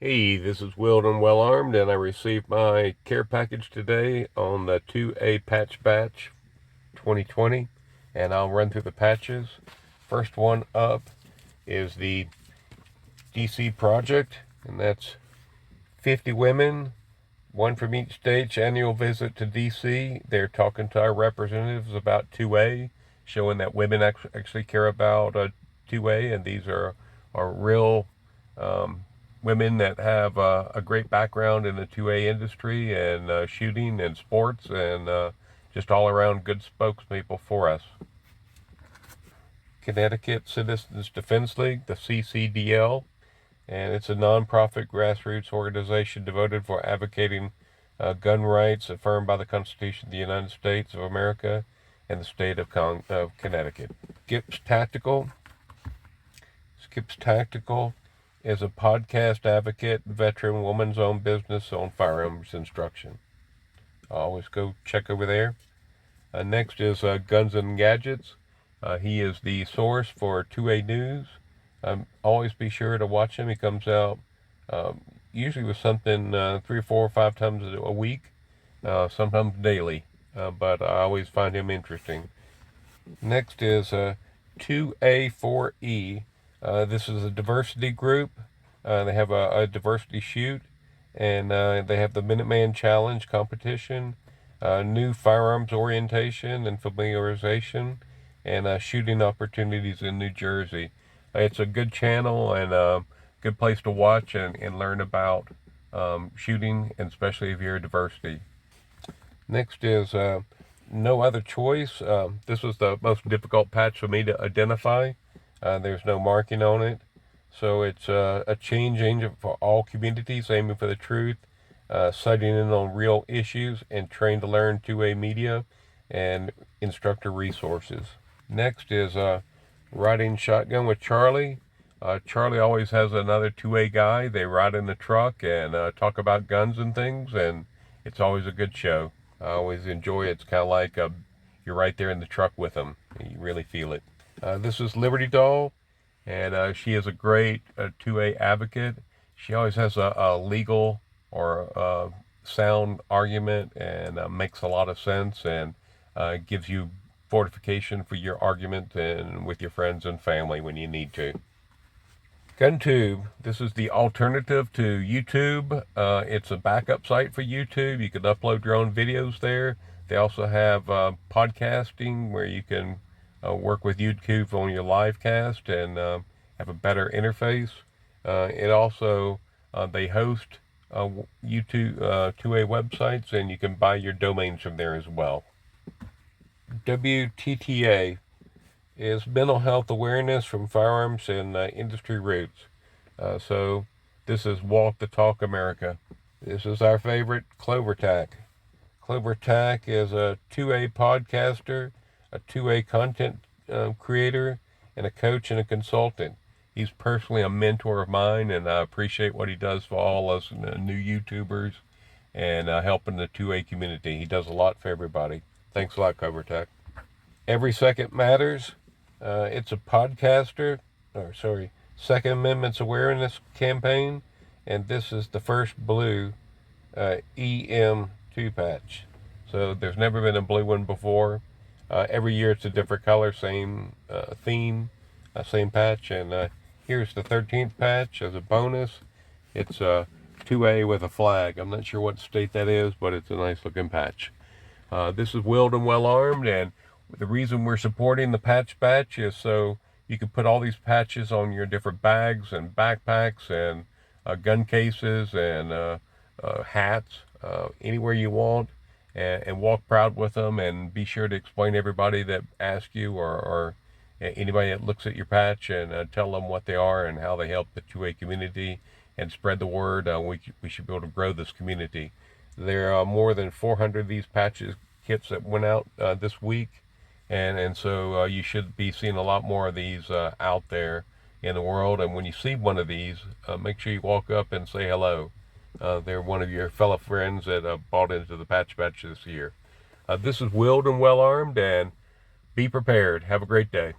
Hey, this is Willed and Well Armed, and I received my care package today on the 2A Patch Batch 2020, and I'll run through the patches. First one up is the DC project, and that's 50 women, one from each state's annual visit to DC. They're talking to our representatives about 2A, showing that women actually care about 2A, and these are real women that have a great background in the 2A industry and shooting and sports and just all around good spokespeople for us. Connecticut Citizens Defense League, the CCDL, and it's a nonprofit grassroots organization devoted for advocating gun rights affirmed by the Constitution of the United States of America and the state of Connecticut. Gibbs Tactical. Gibbs Tactical is a podcast advocate, veteran, woman's own business on firearms instruction. Always go check over there. Next is Guns and Gadgets. He is the source for 2A News. Always be sure to watch him. He comes out usually with something 3 or 4 or 5 times a week, sometimes daily, but I always find him interesting. Next is 2A4E. This is a diversity group. They have a diversity shoot, and they have the Minuteman Challenge competition, new firearms orientation and familiarization, and shooting opportunities in New Jersey. It's a good channel and a good place to watch and learn about shooting, and especially if you're a diversity. Next is No Other Choice. This was the most difficult patch for me to identify. There's no marking on it. So it's a change agent for all communities aiming for the truth, sighting in on real issues, and trained to learn 2A media and instructor resources. Next is Riding Shotgun with Charlie. Charlie always has another 2A guy. They ride in the truck and talk about guns and things, and it's always a good show. I always enjoy it. It's kind of like you're right there in the truck with them. You really feel it. This is Liberty Doll, and she is a great 2A advocate. She always has a legal or sound argument and makes a lot of sense and gives you fortification for your argument and with your friends and family when you need to. Guntube. This is the alternative to YouTube. It's a backup site for YouTube. You can upload your own videos there. They also have podcasting where you can work with YouTube on your live cast and have a better interface. It also, they host YouTube 2A websites, and you can buy your domains from there as well. WTTA is mental health awareness from firearms and industry roots. So this is Walk the Talk America. This is our favorite, Clovertac. Clovertac is a 2A podcaster, a 2A content creator, and a coach and a consultant. He's personally a mentor of mine, and I appreciate what he does for all us new YouTubers and helping the 2A community. He does a lot for everybody. Thanks a lot, Clovertac. Every Second Matters. It's a Second Amendment's awareness campaign, and this is the first blue EM2 patch. So there's never been a blue one before. Every year it's a different color, same theme, same patch, and here's the 13th patch as a bonus. It's 2A with a flag. I'm not sure what state that is, but it's a nice looking patch. This is Willed and Well Armed, and the reason we're supporting the patch batch is so you can put all these patches on your different bags and backpacks and gun cases and hats, anywhere you want, and walk proud with them, and be sure to explain to everybody that asks you or anybody that looks at your patch and tell them what they are and how they help the 2A community and spread the word. We should be able to grow this community. There are more than 400 of these patches kits that went out this week, and so you should be seeing a lot more of these out there in the world. And when you see one of these, make sure you walk up and say hello. They're one of your fellow friends that bought into the patch batch this year. This is Willed and Well Armed, and be prepared. Have a great day.